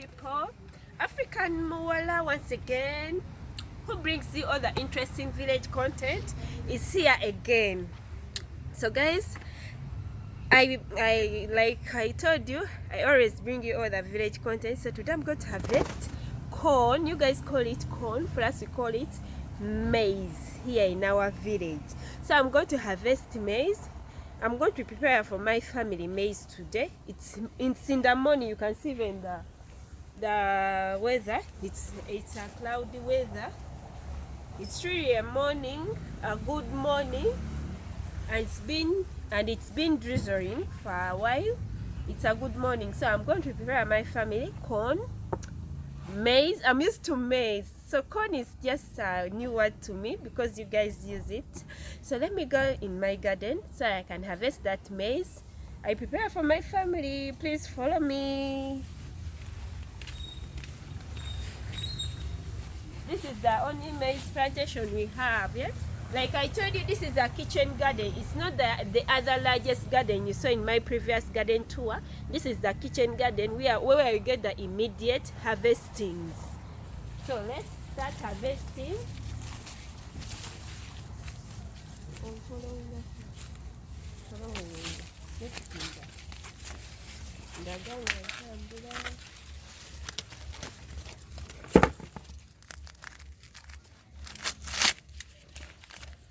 people. African Moala once again, who brings you all the interesting village content, is here again. So guys, I like I told you, I always bring you all the village content. So today I'm going to harvest corn. You guys call it corn, for us we call it maize here in our village. So I'm going to harvest maize. I'm going to prepare for my family maize today. It's in the morning. You can see even the weather. It's a cloudy weather. It's really a morning, a good morning, and it's been drizzling for a while. It's a good morning. So I'm going to prepare my family corn, maize. I'm used to maize, so corn is just a new word to me because you guys use it. So let me go in my garden so I can harvest that maize. I prepare for my family. Please follow me. This is the only maize plantation we have, yeah? Like I told you, this is a kitchen garden. It's not the other largest garden you saw in my previous garden tour. This is the kitchen garden where we get the immediate harvestings. So let's start harvesting.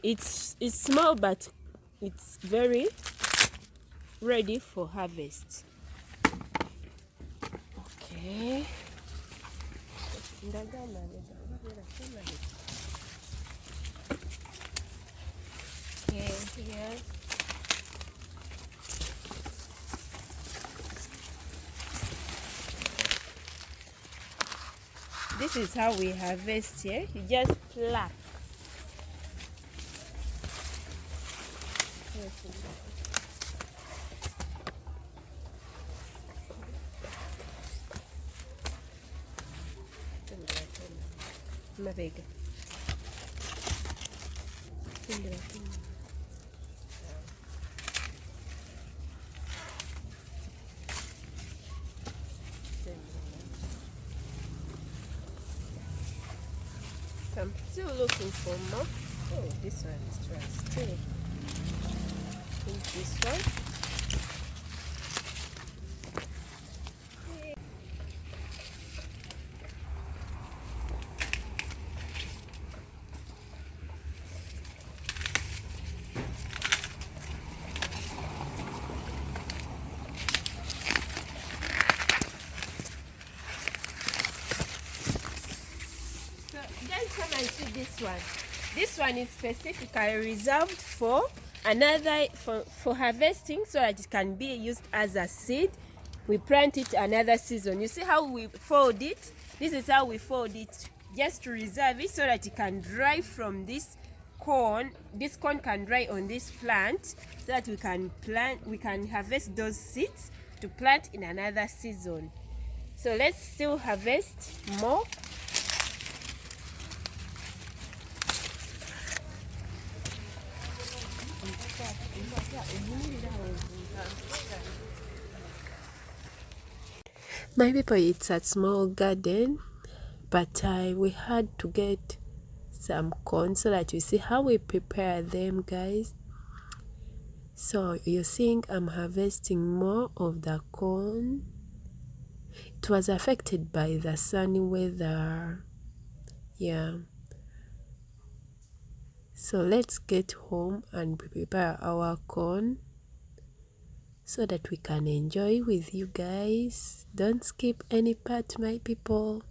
It's small, but it's very ready for harvest. Okay. Okay, here. This is how we harvest here. You just pluck. Mabega. So I'm still looking for more. Oh, this one is dry still. I think this one. Come and see this one. This one is specifically reserved for for harvesting, so that it can be used as a seed. We plant it another season. You see how we fold it? This is how we fold it, just to reserve it so that it can dry from this corn. This corn can dry on this plant so that we can harvest those seeds to plant in another season. So let's still harvest more. My people, it's a small garden, but we had to get some corn so that you see how we prepare them, guys. So you're seeing I'm harvesting more of the corn. It was affected by the sunny weather, yeah. So let's get home and prepare our corn so that we can enjoy with you guys. Don't skip any part, my people.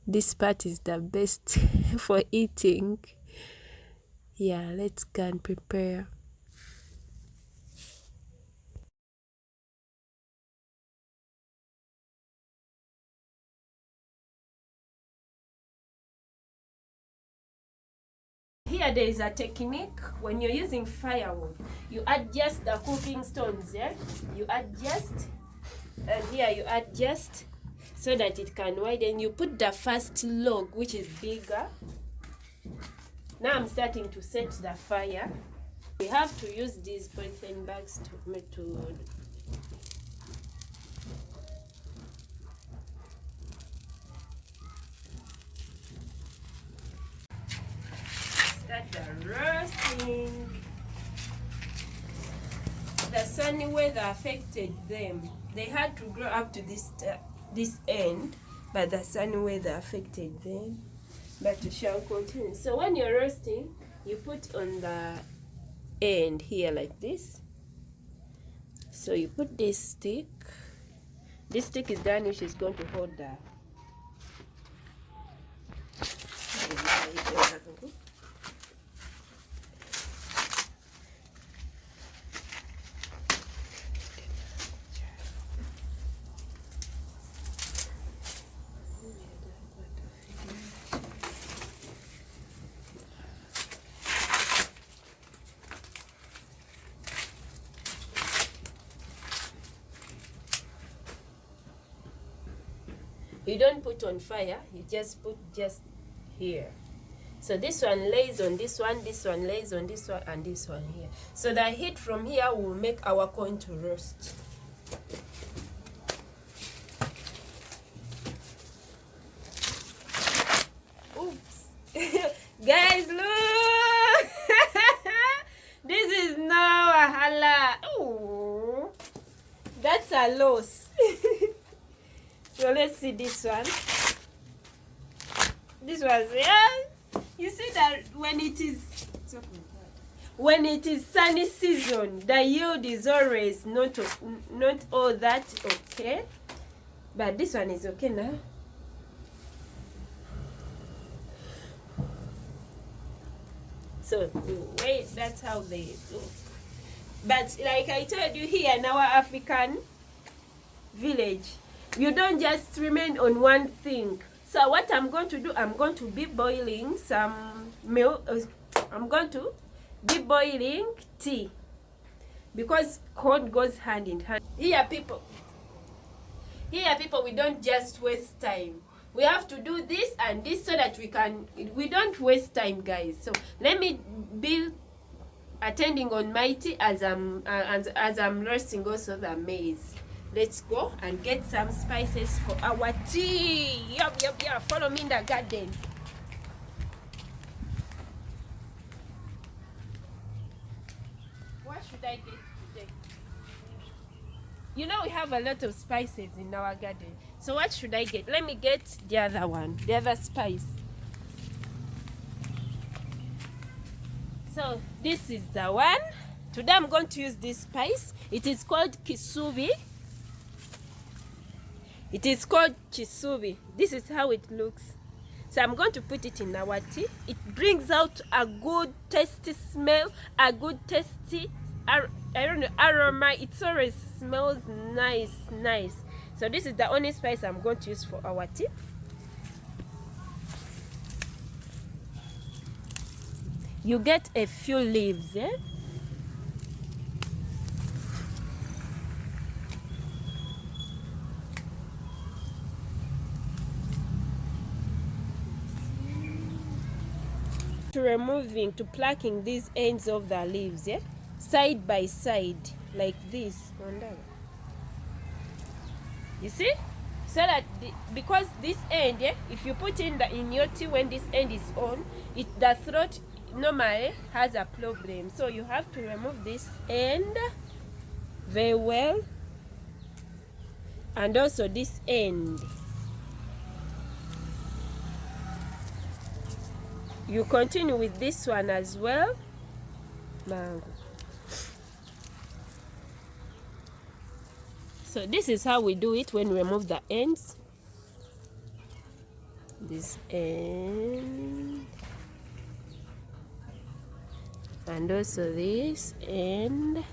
This part is the best for eating. Yeah, let's go and prepare. Here there is a technique. When you're using firewood, you adjust the cooking stones, yeah? You adjust, and here you adjust so that it can widen. You put the first log, which is bigger. Now I'm starting to set the fire. We have to use these polythene bags to think the sunny weather affected them. They had to grow up to this end, but the sunny weather affected them. But we shall continue. So when you're roasting, you put on the end here like this. So you put this stick. This stick is done, which is going to hold the. You don't put on fire, you just put just here. So this one lays on this one lays on this one, and this one here. So the heat from here will make our corn to roast. Oops. Guys, look! This is now a hala. Ooh. That's a loss. So let's see this one. This was, yeah. You see that when it is sunny season, the yield is always not all that okay. But this one is okay now. So wait, that's how they do. But like I told you, here in our African village, you don't just remain on one thing. So what I'm going to do, I'm going to be boiling some milk. I'm going to be boiling tea, because corn goes hand in hand. Here people, we don't just waste time. We have to do this and this so that we don't waste time, guys. So let me be attending on my tea as I'm roasting also the maize. Let's go and get some spices for our tea. Yup. Follow me in the garden. What should I get today? You know we have a lot of spices in our garden. So what should I get? Let me get the other one, the other spice. So this is the one. Today I'm going to use this spice. It is called kisubi. It is called chisubi. This is how it looks. So I'm going to put it in our tea. It brings out a good tasty smell, a good tasty aroma. It always smells nice. So this is the only spice I'm going to use for our tea. You get a few leaves, eh? To plucking these ends of the leaves, yeah, side by side like this. You see, so that because this end, yeah, if you put in your tea when this end is on, the throat normally has a problem. So you have to remove this end very well, and also this end. You continue with this one as well. Mango. So this is how we do it when we remove the ends. This end. And also this end.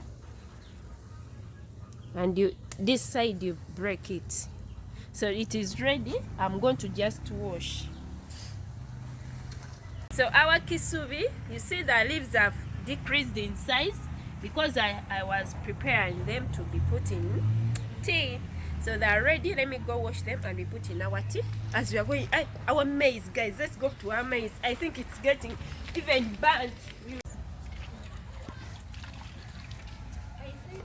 And this side you break it. So it is ready. I'm going to just wash. So our kisubi, you see the leaves have decreased in size because I was preparing them to be put in tea. So they're ready. Let me go wash them and we put in our tea. As we are going, our maize, guys, let's go to our maize. I think it's getting even burnt. I think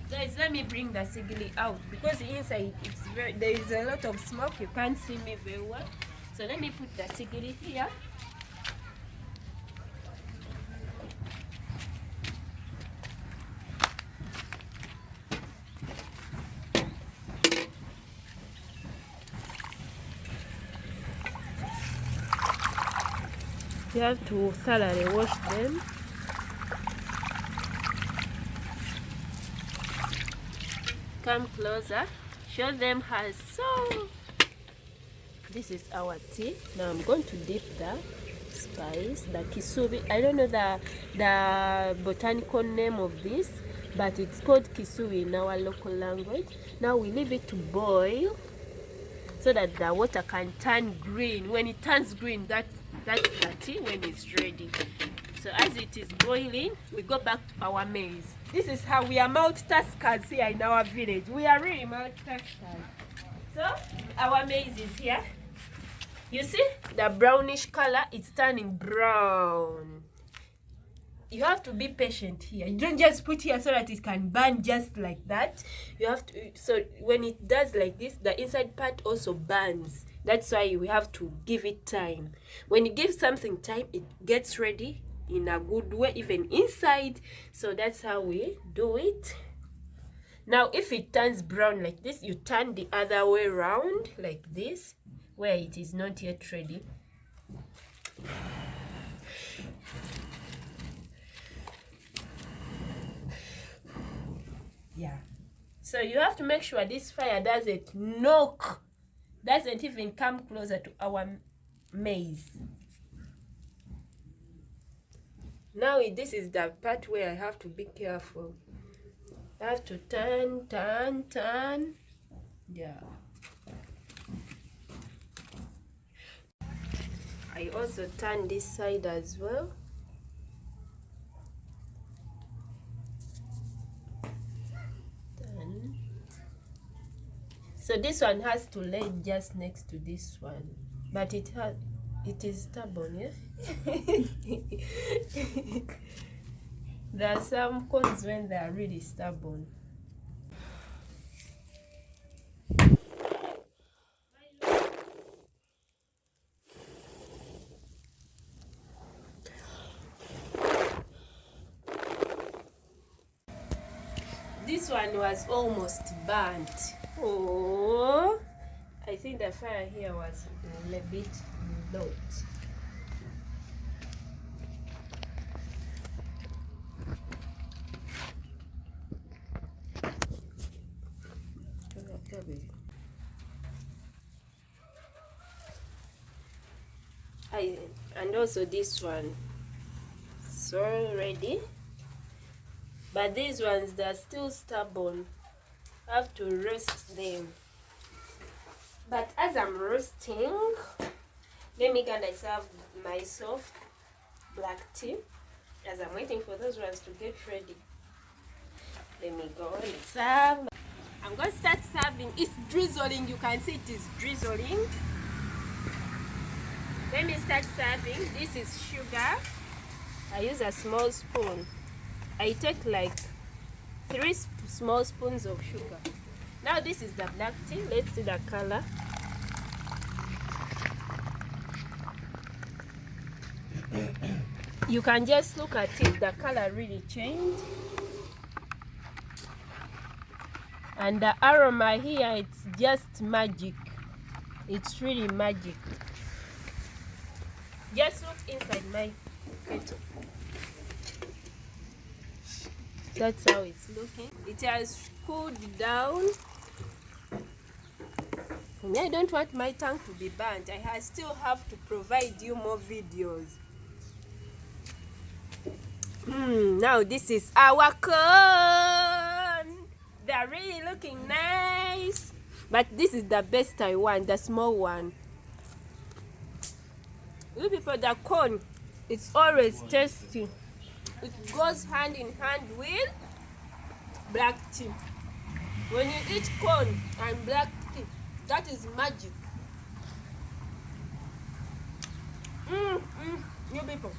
guys, let let me bring the sigili out because inside there is a lot of smoke. You can't see me very well. So let me put the sigili here. You have to thoroughly wash them. Come closer. Show them how. So this is our tea. Now I'm going to dip the spice, the kisubi. I don't know the botanical name of this, but it's called kisubi in our local language. Now we leave it to boil so that the water can turn green. When it turns green, that's the tea when it's ready. So as it is boiling, we go back to our maize. This is how we are multitaskers here in our village. We are really multitaskers. So our maize is here. You see the brownish color, it's turning brown. You have to be patient here. You don't just put here so that it can burn just like that. You have to, so when it does like this, the inside part also burns. That's why we have to give it time. When you give something time, it gets ready in a good way, even inside. So that's how we do it. Now if it turns brown like this, you turn the other way around like this, where it is not yet ready. Yeah, so you have to make sure this fire doesn't knock, doesn't even come closer to our maize. Now this is the part where I have to be careful. I have to turn. Yeah. I also turn this side as well. Turn. So this one has to lay just next to this one, but it is stubborn, yeah? There are some corns when they are really stubborn. This one was almost burnt. Oh, I think the fire here was a bit low. And also this one, so ready. But these ones, they're still stubborn. I have to roast them. But as I'm roasting, let me get myself black tea. As I'm waiting for those ones to get ready, let me go and serve. I'm going to start serving. It's drizzling. You can see it is drizzling. Let me start serving. This is sugar. I use a small spoon. I take like 3 small spoons of sugar. Now this is the black tea. Let's see the color. You can just look at it. The color really changed. And the aroma here, it's just magic. It's really magic. Just look inside my kettle. That's how it's looking. It has cooled down. For me, I don't want my tongue to be burnt. I still have to provide you more videos. Now this is our corn. They're really looking nice. But this is the best I want, the small one. You people, the corn, it's always tasty. It goes hand in hand with black tea. When you eat corn and black tea, that is magic. You people,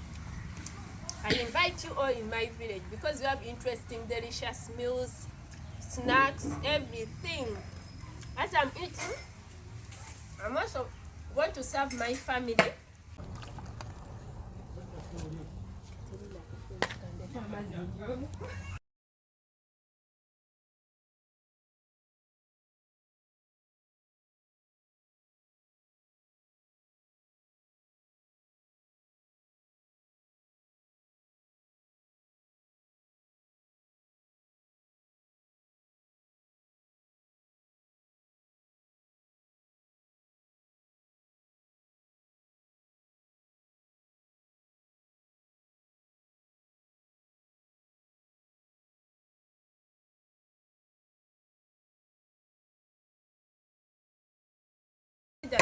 I invite you all in my village because we have interesting, delicious meals. snacks, everything. As I'm eating, I'm also going to serve my family.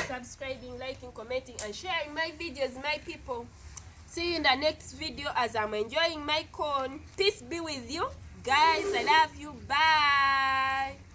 Subscribing, liking, commenting, and sharing my videos, my people. See you in the next video as I'm enjoying my corn. Peace be with you guys. I love you. Bye.